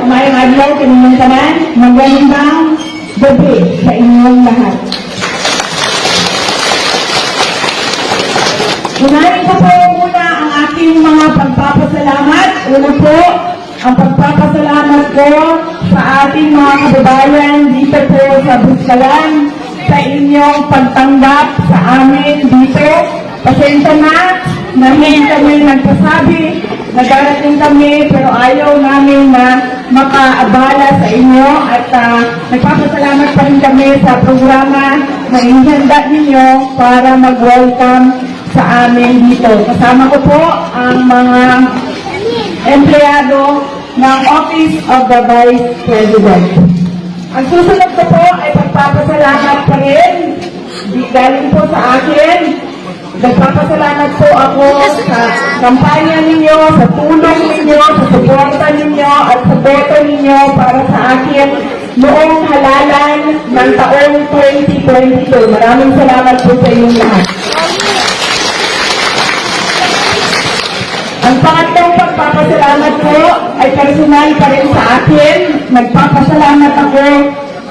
Umayang adlaw, kanilang tanan, magandang gabi sa inyong lahat. Unahin ko po muna ang aking mga pagpapasalamat. Una po, ang pagpapasalamat ko sa ating mga kababayan dito po sa Buskalan sa inyong pagtanggap sa amin dito. Pasensya na hindi kami nagpasabi na darating kami pero ayaw namin na makaabala sa inyo at nagpapasalamat pa rin kami sa programa na inihanda ninyo para mag-welcome sa amin dito. Kasama ko po ang mga empleyado ng Office of the Vice President. Ang susunod ko po ay pagpapasalamat pa rin. Galing po sa akin. Nagpapasalamat po ako sa kampanya ninyo, sa tulong ninyo, sa suporta ninyo at sa boto ninyo para sa akin noong halalan ng taong 2022. Maraming salamat po sa inyong lahat. Ang pangatlong pagpapasalamat ko ay personal pa rin sa akin. Nagpapasalamat ako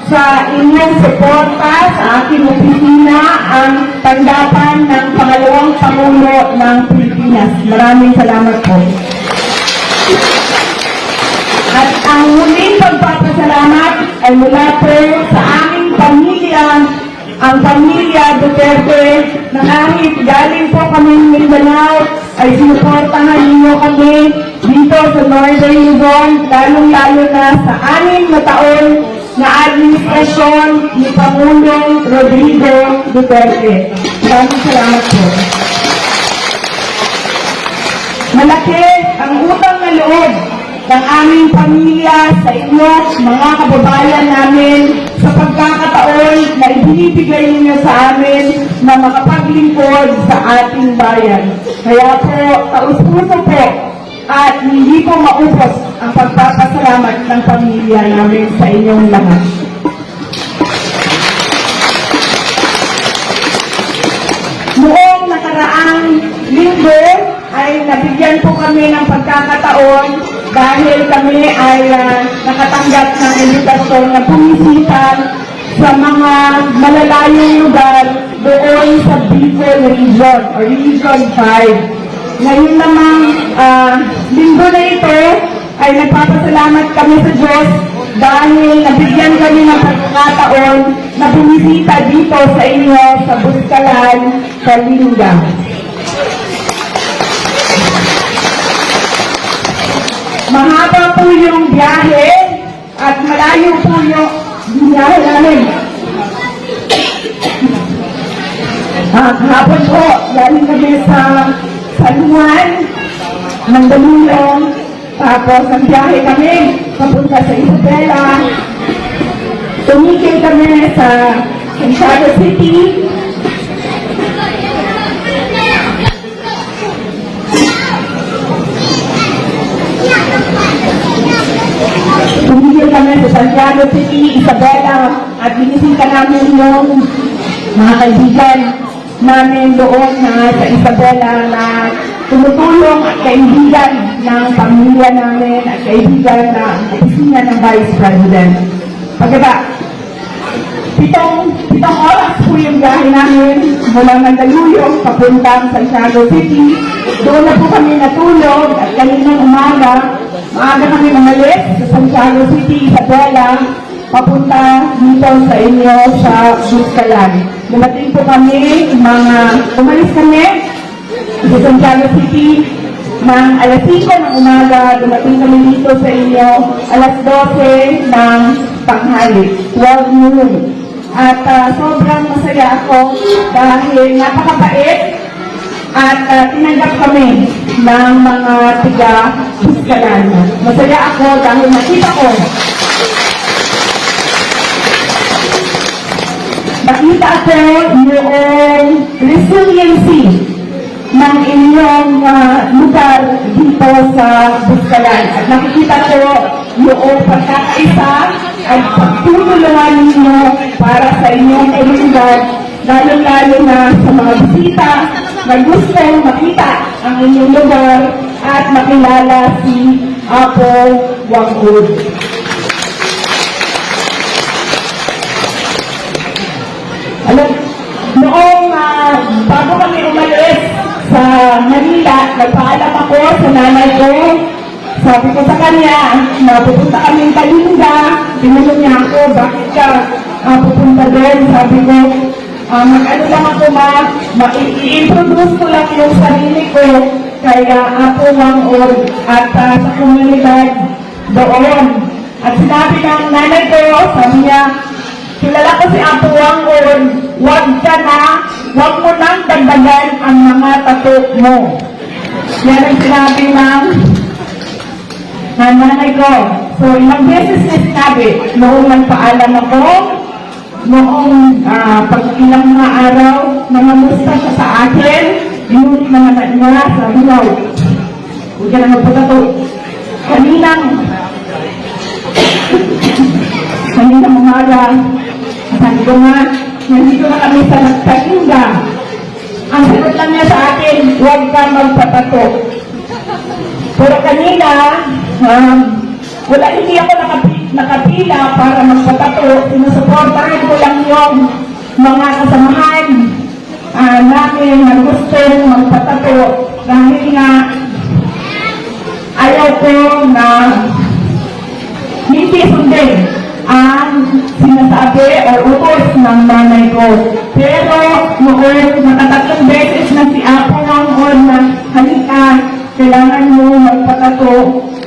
sa inyong suporta sa aking opisina ang tanggapan ng pangalawang Pangulo ng Pilipinas. Maraming salamat po. At ang huling pagpapasalamat ay mula po sa aming pamilya, ang pamilya Duterte, na kahit galing po kami ng Mindanao, ay sinuportahan ninyo kami dito sa Northern Luzon, lalong-lalo na sa 6 na taon na administrasyon ni Pangulong Rodrigo Duterte. Maraming salamat po. Malaki ang utang na loob ng aming pamilya sa inyo, mga kababayan namin, sa pagkakataon na ibinibigay ninyo sa amin na makapaglingkod sa ating bayan. Kaya po, taus-puso po at hindi po maubos ang pagpapasalamat ng pamilya namin sa inyong lahat. Noong nakaraang linggo ay nabigyan po kami ng pagkakataon dahil kami ay nakatanggap ng invitasyon na bumisita sa mga malalayong lugar doon sa Bicol Region o Region 5. Ngayon namang linggo na ito ay nagpapasalamat kami sa Diyos dahil nabigyan kami ng pagkakataon na bumisita dito sa inyo sa Buskalan, Kalinga. Mahaba po yung biyahe at malayo po yung biyahe namin. Hapon po, galing kami sa San Juan ng Damulong, tapos ang biyahe kami papunta sa Isabela. Tumigil kami sa Santiago City. Tumigil kami sa Santiago City, Isabela, at binisita namin yung mga kaibigan namin doon sa Isabela na tumutulong at kaibigan ng pamilya namin at kaibigan ng opisina ng Vice President. Pagkaba, pitong oras po yung biyahe namin mula Mandaluyong papuntang Santiago City. Doon na po kami natulog at kaninang umaga, maaga kami umalis sa Santiago City, Isabela, papunta dito sa inyo sa Buskalan. Dumating po kami, umalis kami sa Santiago City ng alas 5 ng umaga, dumating kami dito sa inyo alas 12 ng tanghali, 12 noon. At sobrang masaya ako dahil napakabait at tinanggap kami ng mga tiga-Buskalan. Masaya ako dahil nakita ko yung resiliency ng inyong lugar dito sa Buskalan. At nakikita ko yung pagkakaisa at pagtutulungan ninyo para sa inyong komunidad, lalo-lalo na sa mga bisita na gustong makita ang inyong lugar at makilala si Apo Wangud. Alam, noong bago kami umalis sa Manila, nagpaalam ako sa nanay ko. Sabi ko sa kanya, pupunta kaming Kalinga. Tinanong niya ako, bakit ka pupunta doon? Sabi ko, mag-ano lang ako i-introduce ko lang yung sarili ko kaya Apo Wangud at sa komunidad doon. At sinabi ng nanay ko, sabi niya, kilala ko si Apo Wangud, wag mo nang dagdagan ang mga tato mo. Yan ang sinabi ng nanay ko. So, ilang beses na sinabi, noong nagpaalam ako, noong pag ilang mga araw, nangamusta siya sa akin, inulit na naman niya, sabi niya, huwag ka na magpatato. Kaninang umaga, sabi ko nga, nandito na kami sa Nagtalinga. Ang sagot lang niya sa akin, huwag ka magpatato. Pero kanina, hindi ako nakapila para magpatato. Sinusuportahan ko lang yung mga kasamahan namin na gusto magpatato. Dahil nga, ayaw ko na hindi sundin ang sinasabi o utos ng nanay ko. Pero noon, nakatatlong beses na si Apo Wangud na halika, kailangan mo magpatato.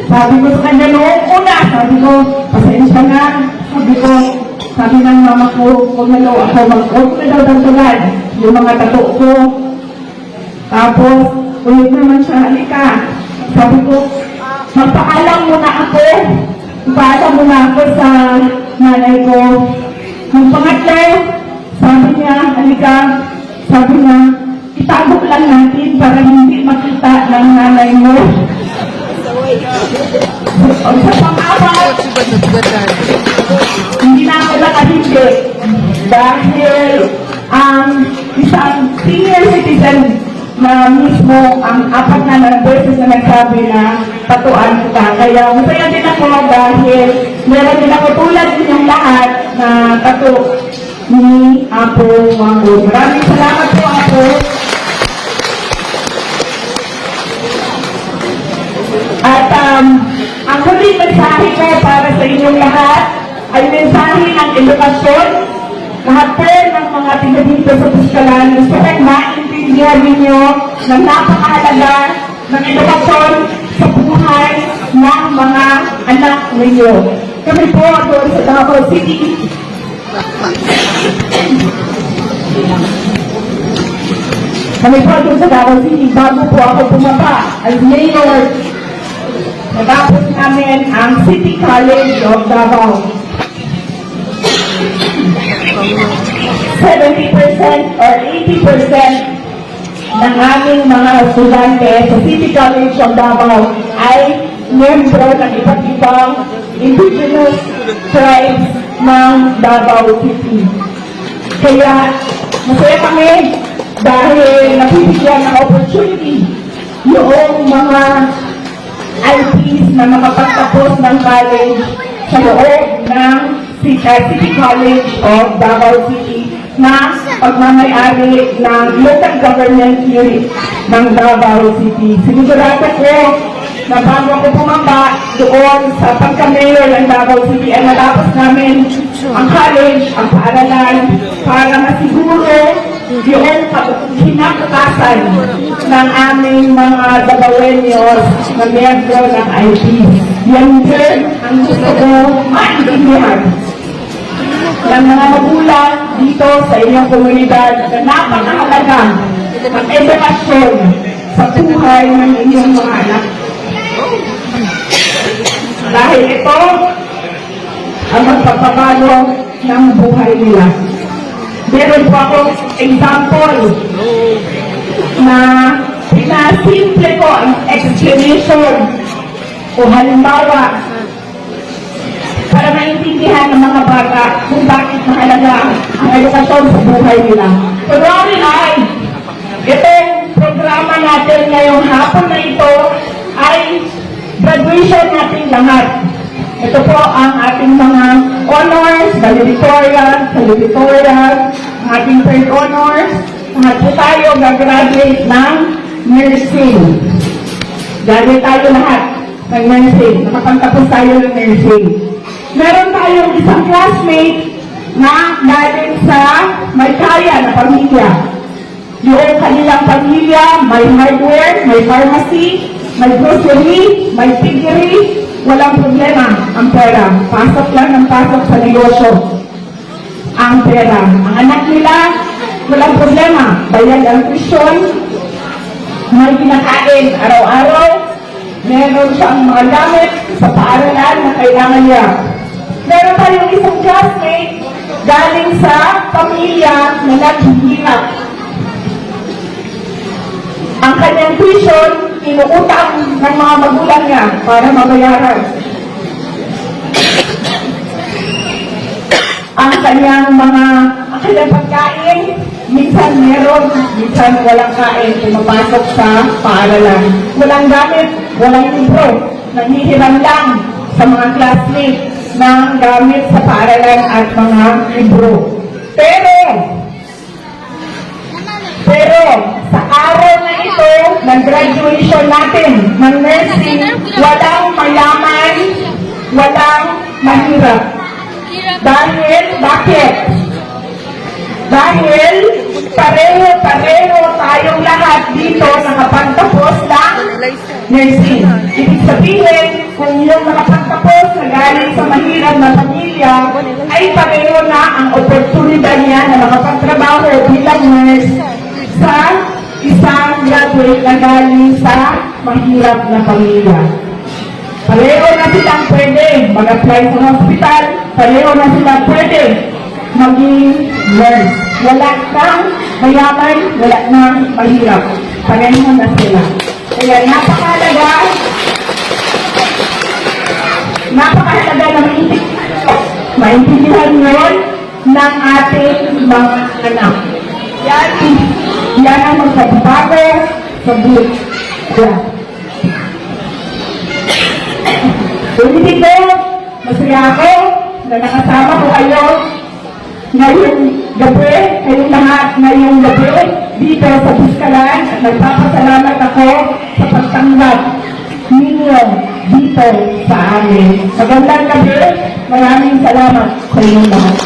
Sabi ko sa kanya noong una, sabi ko, pasensya na. Sabi ng mama ko, huwag na daw dagdagan yung mga tato ko. Tapos, ulit naman siya, halika. Sabi ko, magpaalam muna ako. Magpaalam muna ako sa nanay ko. Yung pangatlo, sabi niya, halika. Sabi niya, itago lang natin para hindi makita ng nanay mo. Sa pang-apat, hindi na ako nakahindi dahil ang isang senior citizen na mismo ang apat na beses na nagsabi na tatuan kita. Kaya masaya din ako dahil meron din ako tulad ninyong lahat na tato ni Apo Wangud. Maraming salamat po, Apo. At ang huling mensahe ko para sa inyong lahat ay mensahe ng edukasyon. Lahat po ng mga tiga dito sa Puskalan, gusto kong maintindihan ninyo na napakahalaga ng edukasyon sa buhay ng mga anak ninyo. Kami po doon sa Davao City. Bago po ako bumaba as mayor, natapos namin ang City College of Davao. 70% or 80% ng aming mga estudyante sa City College of Davao ay membro ng iba't ibang indigenous tribes ng Davao City. Kaya masaya kami dahil nabibigyan ng opportunity yung mga IPs na makapagtapos ng college sa loob ng City College of Davao City na pagmamayari ng local government unit ng Davao City. Sinigurado ko na bago ako bumaba doon sa pagka-mayor ng Davao City ay natapos namin ang college, ang paaralan para masiguro yung kinakatasan ng aming mga Davaoeños na miyembro ng IP. Yan din ang gusto ko maintindihan ng mga magulang dito sa inyong komunidad na napakahalaga ang edukasyon sa buhay ng inyong mga anak. Dahil ito ang magpapabago ng buhay nila. Meron po akong example na pinasimple ko ang explanation o halimbawa para maintindihan ng mga bata kung bakit mahalaga ang edukasyon sa buhay nila. Kunwari ay, itong programa natin ngayong hapon na ito ay graduation natin lahat. Ito po ang ating mga honors, valedictorian, salutatorian, ang ating third honors. Lahat po tayo gagraduate ng nursing. Graduate tayo lahat ng nursing. Nakapagtapos tayo ng nursing. Meron tayong isang classmate na galing sa may kaya na pamilya. Yung kanilang pamilya, may hardware, may pharmacy, may grocery, may piggery, walang problema ang pera. Pasok lang ng pasok sa negosyo ang pera. Ang anak nila, walang problema. Bayad ang tuition, may kinakain araw-araw, meron siyang mga gamit sa paaralan na kailangan niya. Meron tayong isang classmate galing sa pamilya na naghihirap. Ang kanyang tuition, inuutang ng mga magulang niya para mabayaran. Ang kanyang pagkain, minsan meron, minsan walang kain, pumapasok sa paaralan. Walang gamit, walang libro, nanghihiram lang sa mga classmates ng gamit sa paaralan at mga libro. Pero, sa araw na ito, ng graduation natin ng nursing, walang mayaman, walang mahirap. Bakit? Dahil pareho tayong lahat dito nakapagtapos ng nursing. Ibig sabihin, kung yung nakapagtapos na galing sa mahirap na pamilya, ay pareho na ang oportunidad niya na makapagtrabaho bilang nurse sa isang graduate na galing sa mahirap na pamilya. Pareho na silang pwede mag-apply sa hospital, pareho na silang pwede maging nurse. Wala nang mayaman, wala nang mahirap. Pareho na sila. Kaya napakahalaga na maintindihan yun ng ating mga anak. Yan ang magsabago sa buhay. Ulitin ko, masaya ako na nakasama ko kayo ngayong gabi, kayong lahat ngayong gabi dito sa Biskalan at nagpapasalamat ako sa pagtanggap ninyo dito sa amin. Magandang gabi, maraming salamat sa inyong lahat.